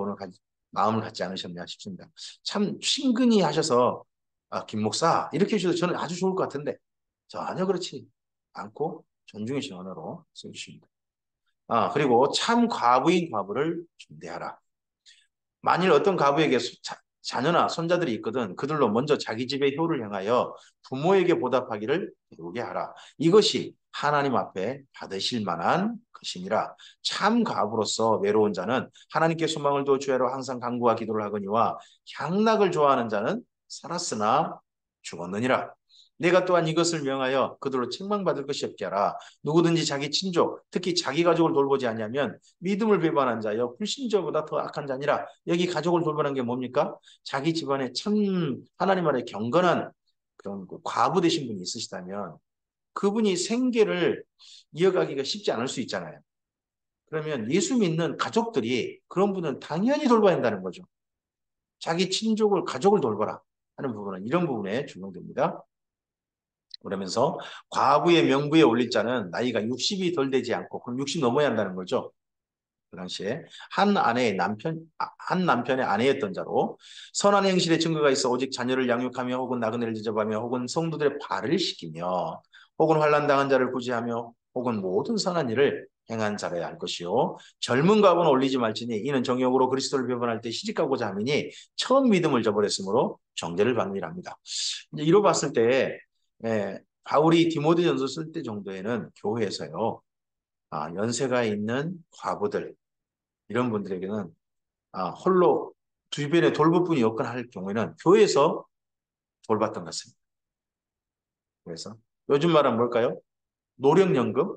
마음을 갖지 않으셨나 싶습니다. 참 친근히 하셔서 김 목사 이렇게 해주셔도 저는 아주 좋을 것 같은데 전혀 그렇지 않고 존중이신 언어로 써주십니다. 그리고 참 과부인 과부를 중대하라. 만일 어떤 과부에게 자녀나 손자들이 있거든 그들로 먼저 자기 집의 효를 향하여 부모에게 보답하기를 배우게 하라. 이것이 하나님 앞에 받으실 만한 것이니라. 참 과부로서 외로운 자는 하나님께 소망을 두어 주야로 항상 간구와 기도를 하거니와 향락을 좋아하는 자는 살았으나 죽었느니라. 내가 또한 이것을 명하여 그들로 책망받을 것이 없게 하라. 누구든지 자기 친족, 특히 자기 가족을 돌보지 아니하면 믿음을 배반한 자여 불신자보다 더 악한 자니라. 여기 가족을 돌보는 게 뭡니까? 자기 집안에 참 하나님 안에 경건한 그런 과부 되신 분이 있으시다면 그분이 생계를 이어가기가 쉽지 않을 수 있잖아요. 그러면 예수 믿는 가족들이 그런 분은 당연히 돌봐야 한다는 거죠. 자기 친족을 가족을 돌봐라 하는 부분은 이런 부분에 적용됩니다. 그러면서 과부의 명부에 올릴 자는 나이가 60이 덜 되지 않고 그럼 60 넘어야 한다는 거죠. 그 당시에 한 남편의 아내였던 자로 선한 행실의 증거가 있어 오직 자녀를 양육하며 혹은 나그네를 대접하며 혹은 성도들의 발을 씻기며 혹은 환난 당한 자를 구제하며 혹은 모든 선한 일을 행한 자라야 할 것이요 젊은 과부는 올리지 말지니 이는 정욕으로 그리스도를 배반할 때 시집가고자 하느니 처음 믿음을 저버렸으므로 정죄를 받느니랍니다. 이제 이로 봤을 때 바울이 디모데전서 쓸 때 정도에는 교회에서요 연세가 있는 과부들 이런 분들에게는 홀로 주변에 돌볼 분이 없거나 할 경우에는 교회에서 돌봤던 것 같습니다. 그래서 요즘 말은 뭘까요? 노령연금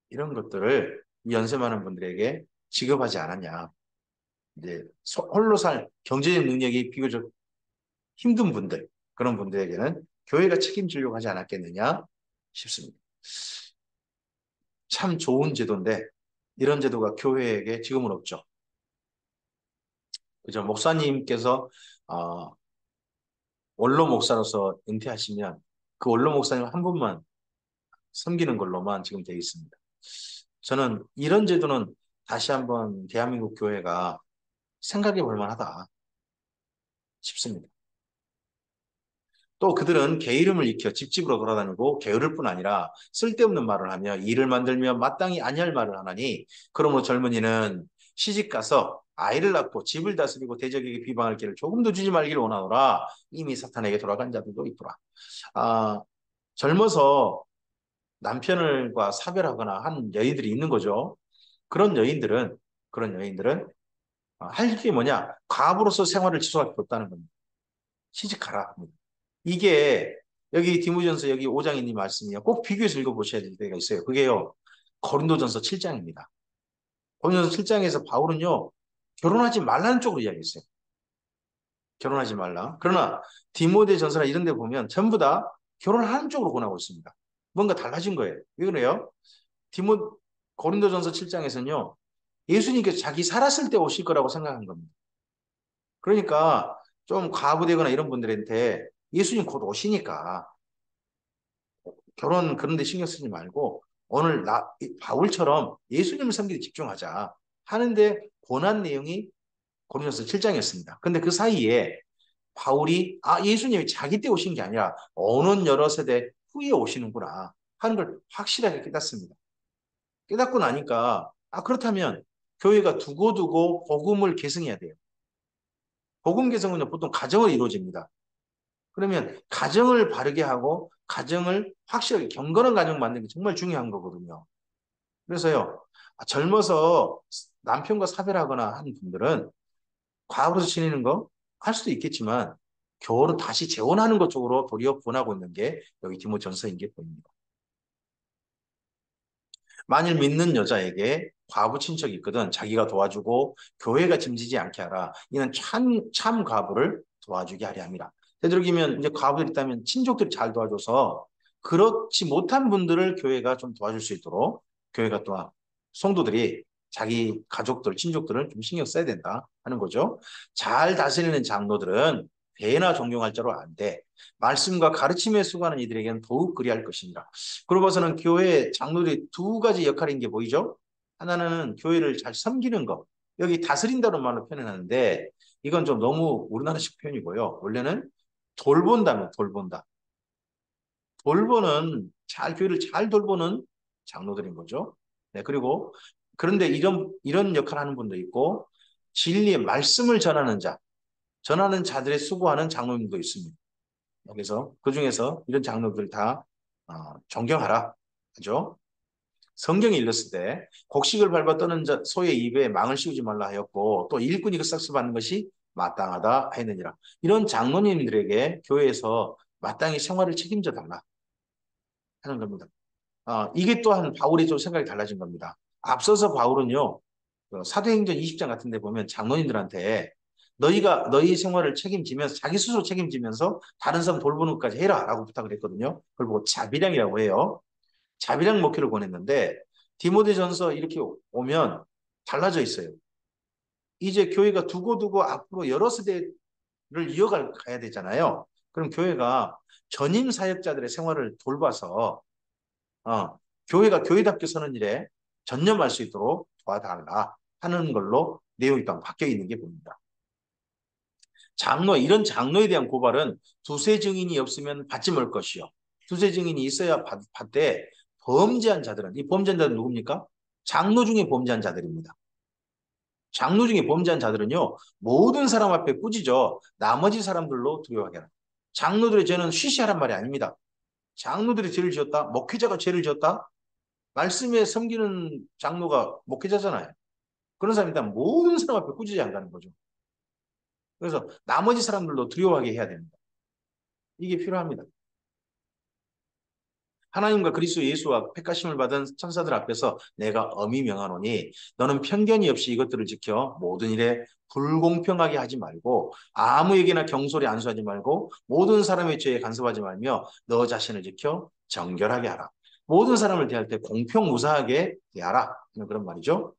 이런 것들을 이 연세 많은 분들에게 지급하지 않았냐. 이제 홀로 살 경제적 능력이 비교적 힘든 분들 그런 분들에게는 교회가 책임지려고 하지 않았겠느냐 싶습니다. 참 좋은 제도인데 이런 제도가 교회에게 지금은 없죠. 그죠? 목사님께서 어, 원로 목사로서 은퇴하시면 그 원로 목사님 한 분만 섬기는 걸로만 지금 되어 있습니다. 저는 이런 제도는 다시 한번 대한민국 교회가 생각해 볼 만하다 싶습니다. 또 그들은 개 이름을 익혀 집집으로 돌아다니고 게으를 뿐 아니라 쓸데없는 말을 하며 일을 만들며 마땅히 아니할 말을 하나니 그러므로 젊은이는 시집 가서 아이를 낳고 집을 다스리고 대적에게 비방할 길을 조금도 주지 말기를 원하노라 이미 사탄에게 돌아간 자들도 있더라. 아, 젊어서 남편과 사별하거나 한 여인들이 있는 거죠. 그런 여인들은 할 게 뭐냐? 과부로서 생활을 지속할 게 없다는 겁니다. 시집 가라. 이게 여기 디모전서 여기 5장에 있는 말씀이요. 꼭 비교해서 읽어보셔야 될 때가 있어요. 그게요. 고린도전서 7장입니다. 고린도전서 7장에서 바울은요. 결혼하지 말라는 쪽으로 이야기했어요. 결혼하지 말라. 그러나 디모데전서나 이런 데 보면 전부 다 결혼하는 쪽으로 권하고 있습니다. 뭔가 달라진 거예요. 왜 그래요? 디모 고린도전서 7장에서는요. 예수님께서 자기 살았을 때 오실 거라고 생각한 겁니다. 그러니까 좀 과부되거나 이런 분들한테 예수님 곧 오시니까 결혼 그런 데 신경 쓰지 말고 오늘 바울처럼 예수님을 섬기는 데 집중하자 하는데 권한 내용이 고린도서 7장이었습니다. 근데 그 사이에 바울이 예수님이 자기 때 오신 게 아니라 어느 여러 세대 후에 오시는구나 하는 걸 확실하게 깨닫습니다. 깨닫고 나니까 그렇다면 교회가 두고두고 복음을 계승해야 돼요. 복음 개성은 보통 가정을 이루어집니다. 그러면 가정을 바르게 하고 가정을 확실하게 경건한 가정 만드는 게 정말 중요한 거거든요. 그래서요, 젊어서 남편과 사별하거나 한 분들은 과거로 지내는 거 할 수도 있겠지만 겨울은 다시 재혼하는 것 쪽으로 도리어 권하고 있는 게 여기 디모전서인 게 보입니다. 만일 믿는 여자에게 과부 친척이 있거든 자기가 도와주고 교회가 짐지지 않게 하라. 이는 참 과부를 도와주게 하려 함이라. 되도록이면 이제 과부들이 있다면 친족들이 잘 도와줘서 그렇지 못한 분들을 교회가 좀 도와줄 수 있도록 교회가 또 성도들이 자기 가족들, 친족들을 좀 신경 써야 된다 하는 거죠. 잘 다스리는 장로들은 배나 존경할 자로 안 돼. 말씀과 가르침에 수고하는 이들에게는 더욱 그리할 것이니라. 그러고 봐서는 교회 장로들이 두 가지 역할인 게 보이죠? 하나는 교회를 잘 섬기는 것. 여기 다스린다는 말로 표현하는데 이건 좀 너무 우리나라식 표현이고요. 원래는 돌본다면 돌본다. 돌보는 교회를 잘 돌보는 장로들인 거죠. 네, 그리고 그런데 이런 역할을 하는 분도 있고 진리의 말씀을 전하는 자들의 수고하는 장로님도 있습니다. 그래서 그 중에서 이런 장로들 다 존경하라 하죠. 성경이 일렀을 때 곡식을 밟아 떠는 소의 입에 망을 씌우지 말라 하였고 또 일꾼이 그 싹스 받는 것이 마땅하다 했느니라. 이런 장로님들에게 교회에서 마땅히 생활을 책임져 달라 하는 겁니다. 이게 또한 바울의 좀 생각이 달라진 겁니다. 앞서서 바울은요, 사도행전 20장 같은 데 보면 장로님들한테 너희가 너희 생활을 책임지면서 자기 스스로 책임지면서 다른 사람 돌보는 것까지 해라 라고 부탁을 했거든요. 그걸 보고 자비량이라고 해요. 자비량 목회를 권했는데 디모데전서 이렇게 오면 달라져 있어요. 이제 교회가 두고두고 앞으로 여러 세대를 가야 되잖아요. 그럼 교회가 전임 사역자들의 생활을 돌봐서 교회가 교회답게 서는 일에 전념할 수 있도록 도와달라 하는 걸로 내용이 또 바뀌어 있는 게 보입니다. 이런 장로에 대한 고발은 두세 증인이 없으면 받지 말 것이요. 두세 증인이 있어야 받되 범죄한 자들은, 이 범죄한 자들은 누굽니까? 장로 중에 범죄한 자들입니다. 장로 중에 범죄한 자들은요, 모든 사람 앞에 꾸짖어 나머지 사람들로 두려워하게 하라. 장로들의 죄는 쉬쉬하란 말이 아닙니다. 장로들이 죄를 지었다? 목회자가 죄를 지었다? 말씀에 섬기는 장로가 목회자잖아요. 그런 사람이 일단 모든 사람 앞에 꾸짖어야 한다는 거죠. 그래서 나머지 사람들도 두려워하게 해야 됩니다. 이게 필요합니다. 하나님과 그리스도 예수와 택하심을 받은 천사들 앞에서 내가 엄히 명하노니 너는 편견이 없이 이것들을 지켜 모든 일에 불공평하게 하지 말고 아무에게나 경솔히 안수하지 말고 모든 사람의 죄에 간섭하지 말며 너 자신을 지켜 정결하게 하라. 모든 사람을 대할 때 공평무사하게 대하라. 그런 말이죠.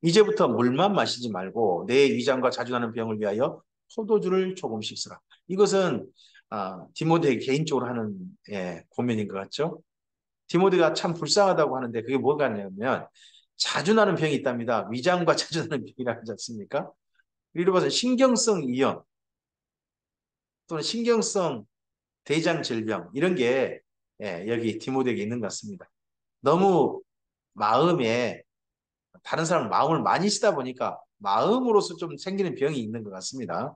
이제부터 물만 마시지 말고 내 위장과 자주 나는 병을 위하여 포도주를 조금씩 쓰라. 이것은 디모데 개인적으로 하는 고민인 것 같죠? 디모데가 참 불쌍하다고 하는데 그게 뭐가 있냐면 자주 나는 병이 있답니다. 위장과 자주 나는 병이라고 하지 않습니까? 예를 들어서 신경성 이염 또는 신경성 대장 질병 이런 게 여기 디모데에게 있는 것 같습니다. 너무 마음에 다른 사람 마음을 많이 쓰다 보니까 마음으로서 좀 생기는 병이 있는 것 같습니다.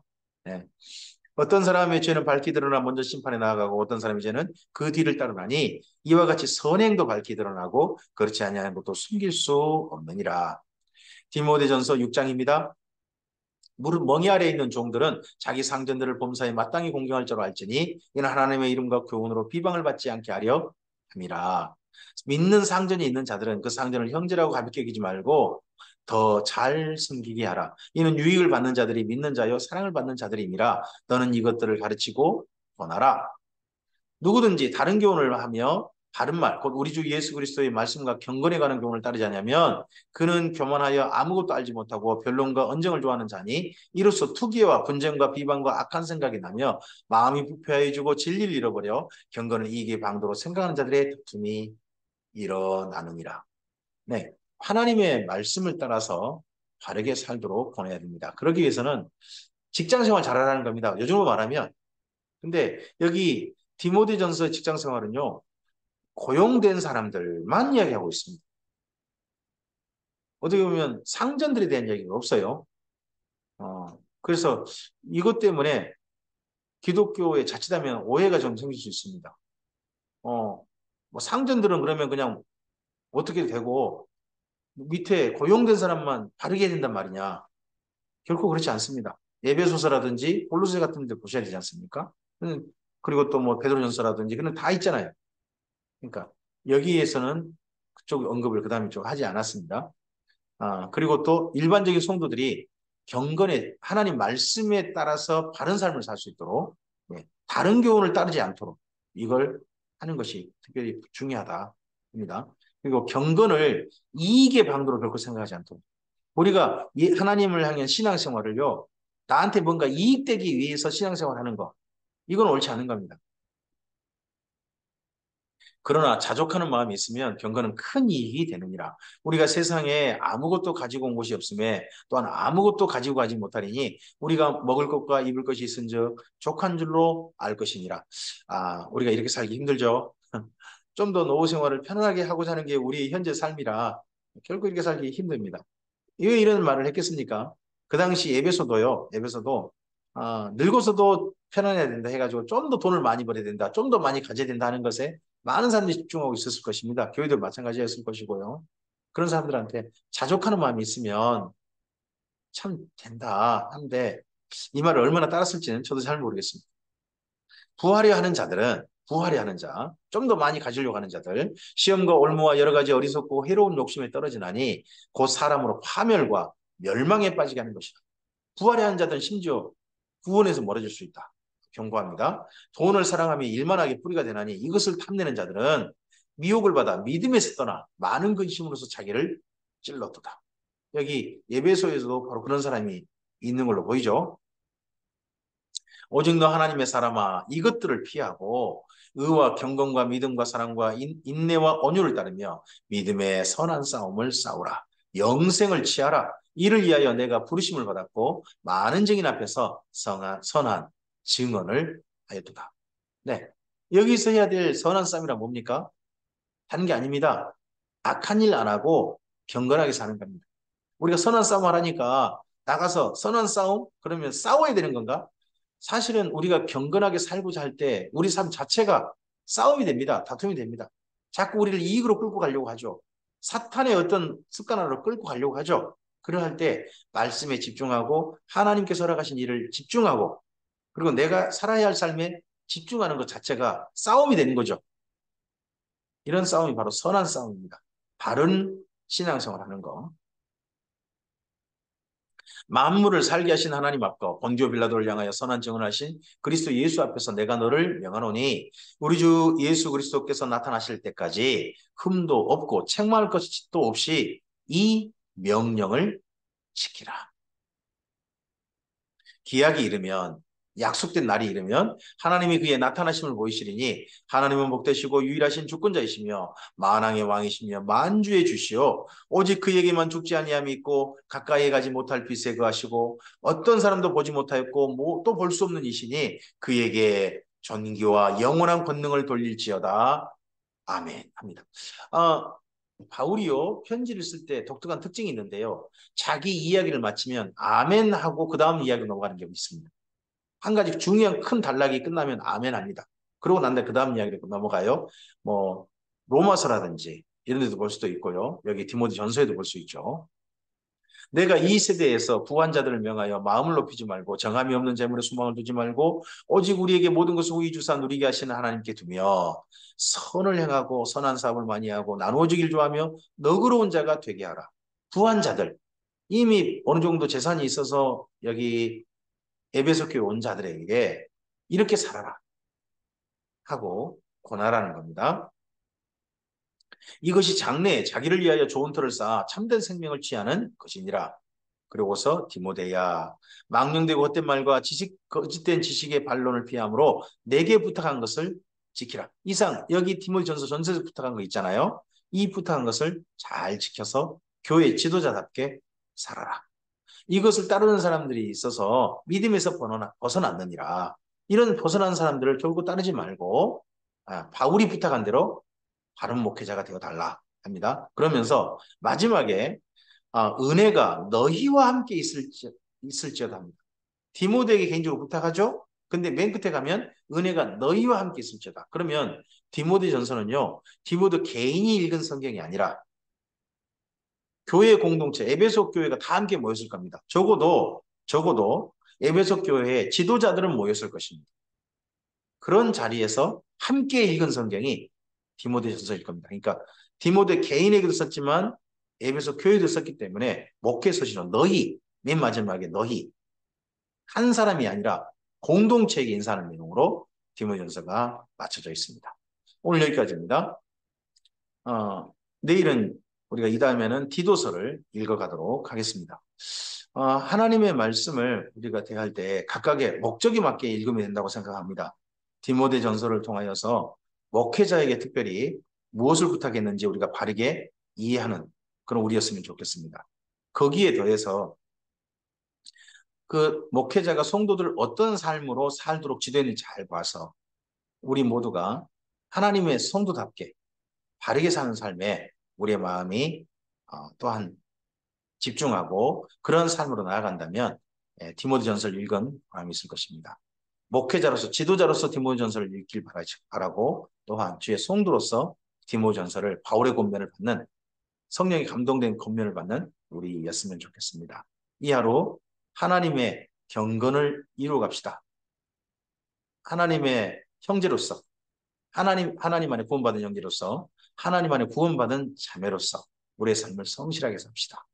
예. 어떤 사람의 죄는 밝히 드러나 먼저 심판에 나아가고 어떤 사람의 죄는 그 뒤를 따르나니 이와 같이 선행도 밝히 드러나고 그렇지 아니하는 것도 숨길 수 없느니라. 디모데전서 6장입니다. 무릇 멍이 아래에 있는 종들은 자기 상전들을 범사에 마땅히 공경할 줄 알지니 이는 하나님의 이름과 교훈으로 비방을 받지 않게 하려 함이라. 믿는 상전이 있는 자들은 그 상전을 형제라고 가볍게 여기지 말고 더 잘 섬기게 하라. 이는 유익을 받는 자들이 믿는 자요 사랑을 받는 자들이니라. 너는 이것들을 가르치고 권하라. 누구든지 다른 교훈을 하며 바른 말, 곧 우리 주 예수 그리스도의 말씀과 경건에 관한 교훈을 따르지 않으면 그는 교만하여 아무것도 알지 못하고 변론과 언쟁을 좋아하는 자니 이로써 투기와 분쟁과 비방과 악한 생각이 나며 마음이 부패해지고 진리를 잃어버려 경건을 이익의 방도로 생각하는 자들의 다툼이 일어나느니라. 네, 하나님의 말씀을 따라서 바르게 살도록 권해야 됩니다. 그러기 위해서는 직장 생활 잘하라는 겁니다. 요즘으로 말하면 근데 여기 디모데전서 직장 생활은요. 고용된 사람들만 이야기하고 있습니다. 어떻게 보면 상전들에 대한 얘기가 없어요. 그래서 이것 때문에 기독교에 자칫하면 오해가 좀 생길 수 있습니다. 뭐 상전들은 그러면 그냥 어떻게 되고 밑에 고용된 사람만 바르게 해야 된단 말이냐. 결코 그렇지 않습니다. 에베소서라든지 골로새 같은 데 보셔야 되지 않습니까? 그리고 또 뭐 베드로전서라든지 그런 다 있잖아요. 그러니까 여기에서는 그쪽 언급을 그 다음에 좀 하지 않았습니다. 그리고 또 일반적인 성도들이 경건에 하나님 말씀에 따라서 바른 삶을 살 수 있도록 다른 교훈을 따르지 않도록 이걸 하는 것이 특별히 중요하다입니다. 그리고 경건을 이익의 방도로 결코 생각하지 않도록 우리가 하나님을 향한 신앙생활을요 나한테 뭔가 이익되기 위해서 신앙생활하는 거 이건 옳지 않은 겁니다. 그러나 자족하는 마음이 있으면 경건은 큰 이익이 되느니라. 우리가 세상에 아무것도 가지고 온 것이 없음에 또한 아무것도 가지고 가지 못하리니 우리가 먹을 것과 입을 것이 있은즉 족한 줄로 알 것이니라. 우리가 이렇게 살기 힘들죠. 좀 더 노후 생활을 편안하게 하고 사는 게 우리 현재 삶이라 결국 이렇게 살기 힘듭니다. 왜 이런 말을 했겠습니까? 그 당시 에베소도 늙어서도 편안해야 된다 해가지고 좀 더 돈을 많이 벌어야 된다, 좀 더 많이 가져야 된다 하는 것에 많은 사람들이 집중하고 있었을 것입니다. 교회도 마찬가지였을 것이고요. 그런 사람들한테 자족하는 마음이 있으면 참 된다 하는데 이 말을 얼마나 따랐을지는 저도 잘 모르겠습니다. 부하려 하는 자, 좀 더 많이 가지려고 하는 자들, 시험과 올무와 여러 가지 어리석고 해로운 욕심에 떨어지나니 곧 사람으로 파멸과 멸망에 빠지게 하는 것이다. 부하려 하는 자들은 심지어 구원에서 멀어질 수 있다. 경고합니다. 돈을 사랑하며 일만하게 뿌리가 되나니 이것을 탐내는 자들은 미혹을 받아 믿음에서 떠나 많은 근심으로서 자기를 찔렀도다. 여기 예배소에서도 바로 그런 사람이 있는 걸로 보이죠. 오직 너 하나님의 사람아 이것들을 피하고 의와 경건과 믿음과 사랑과 인내와 온유를 따르며 믿음의 선한 싸움을 싸우라. 영생을 취하라. 이를 위하여 내가 부르심을 받았고 많은 증인 앞에서 선한 증언을 하였도다. 네. 여기서 해야 될 선한 싸움이란 뭡니까? 하는 게 아닙니다. 악한 일 안 하고 경건하게 사는 겁니다. 우리가 선한 싸움 하라니까 나가서 선한 싸움? 그러면 싸워야 되는 건가? 사실은 우리가 경건하게 살고자 할 때 우리 삶 자체가 싸움이 됩니다. 다툼이 됩니다. 자꾸 우리를 이익으로 끌고 가려고 하죠. 사탄의 어떤 습관으로 끌고 가려고 하죠. 그럴 때 말씀에 집중하고 하나님께서 허락하신 일을 집중하고 그리고 내가 살아야 할 삶에 집중하는 것 자체가 싸움이 되는 거죠. 이런 싸움이 바로 선한 싸움입니다. 바른 신앙생활 하는 거. 만물을 살게 하신 하나님 앞과 본디오 빌라도를 향하여 선한 증언하신 그리스도 예수 앞에서 내가 너를 명하노니 우리 주 예수 그리스도께서 나타나실 때까지 흠도 없고 책망할 것도 없이 이 명령을 지키라. 기약이 이르면 약속된 날이 이르면 하나님이 그의 나타나심을 보이시리니 하나님은 복되시고 유일하신 주권자이시며 만왕의 왕이시며 만주의 주시오 오직 그에게만 죽지 아니함이 있고 가까이에 가지 못할 빛에 거하시고 어떤 사람도 보지 못하였고 또 볼 수 없는 이시니 그에게 존귀와 영원한 권능을 돌릴지어다 아멘 합니다. 어, 바울이요 편지를 쓸 때 독특한 특징이 있는데요. 자기 이야기를 마치면 아멘 하고 그 다음 이야기로 넘어가는 경우 있습니다. 한 가지 중요한 큰 단락이 끝나면 아멘 합니다. 그러고 난 다음에 그 다음 이야기로 넘어가요. 뭐 로마서라든지 이런 데도 볼 수도 있고요. 여기 디모데 전서에도 볼 수 있죠. 내가 이 세대에서 부한 자들을 명하여 마음을 높이지 말고 정함이 없는 재물에 소망을 두지 말고 오직 우리에게 모든 것을 우리 주사 누리게 하시는 하나님께 두며 선을 행하고 선한 사업을 많이 하고 나누어 주길 좋아하며 너그러운 자가 되게 하라. 부한 자들 이미 어느 정도 재산이 있어서 여기 에베소 교회 온 자들에게 이렇게 살아라 하고 권하라는 겁니다. 이것이 장래에 자기를 위하여 좋은 터를 쌓아 참된 생명을 취하는 것이니라. 그리고서 디모데야 망령되고 헛된 말과 거짓된 지식의 반론을 피함으로 내게 부탁한 것을 지키라. 이상 여기 디모데전서 전서에서 부탁한 거 있잖아요. 이 부탁한 것을 잘 지켜서 교회 지도자답게 살아라. 이것을 따르는 사람들이 있어서 믿음에서 벗어났느니라. 이런 벗어난 사람들을 결국 따르지 말고 바울이 부탁한 대로 바른 목회자가 되어달라 합니다. 그러면서 마지막에 은혜가 너희와 함께 있을지어다 합니다. 디모데에게 개인적으로 부탁하죠. 근데 맨 끝에 가면 은혜가 너희와 함께 있을지어다. 그러면 디모데 전서는요. 디모데 개인이 읽은 성경이 아니라 교회 공동체, 에베소 교회가 다 함께 모였을 겁니다. 적어도 에베소 교회의 지도자들은 모였을 것입니다. 그런 자리에서 함께 읽은 성경이 디모데전서일 겁니다. 그러니까 디모데 개인에게도 썼지만 에베소 교회도 썼기 때문에 목회 서신은 너희, 맨 마지막에 너희 한 사람이 아니라 공동체에게 인사하는 내용으로 디모데전서가 맞춰져 있습니다. 오늘 여기까지입니다. 내일은 우리가 이 다음에는 디도서를 읽어가도록 하겠습니다. 하나님의 말씀을 우리가 대할 때 각각의 목적에 맞게 읽으면 된다고 생각합니다. 디모데 전서를 통하여서 목회자에게 특별히 무엇을 부탁했는지 우리가 바르게 이해하는 그런 우리였으면 좋겠습니다. 거기에 더해서 그 목회자가 성도들 어떤 삶으로 살도록 지도했는지 잘 봐서 우리 모두가 하나님의 성도답게 바르게 사는 삶에 우리의 마음이 또한 집중하고 그런 삶으로 나아간다면 디모데전서를 읽은 보람이 있을 것입니다. 목회자로서 지도자로서 디모데전서를 읽길 바라고 또한 주의 성도로서 디모데전서를 바울의 권면을 받는 성령이 감동된 권면을 받는 우리였으면 좋겠습니다. 이 하루 하나님의 경건을 이루어 갑시다. 하나님의 형제로서 하나님 안에 구원받은 형제로서 하나님 안에 구원받은 자매로서 우리의 삶을 성실하게 삽시다.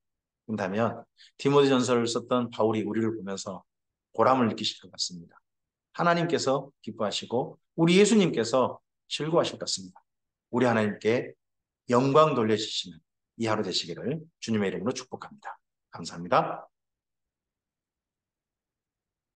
그렇다면 디모데전서를 썼던 바울이 우리를 보면서 보람을 느끼실 것 같습니다. 하나님께서 기뻐하시고 우리 예수님께서 즐거워하실 것 같습니다. 우리 하나님께 영광 돌려주시는 이 하루 되시기를 주님의 이름으로 축복합니다. 감사합니다.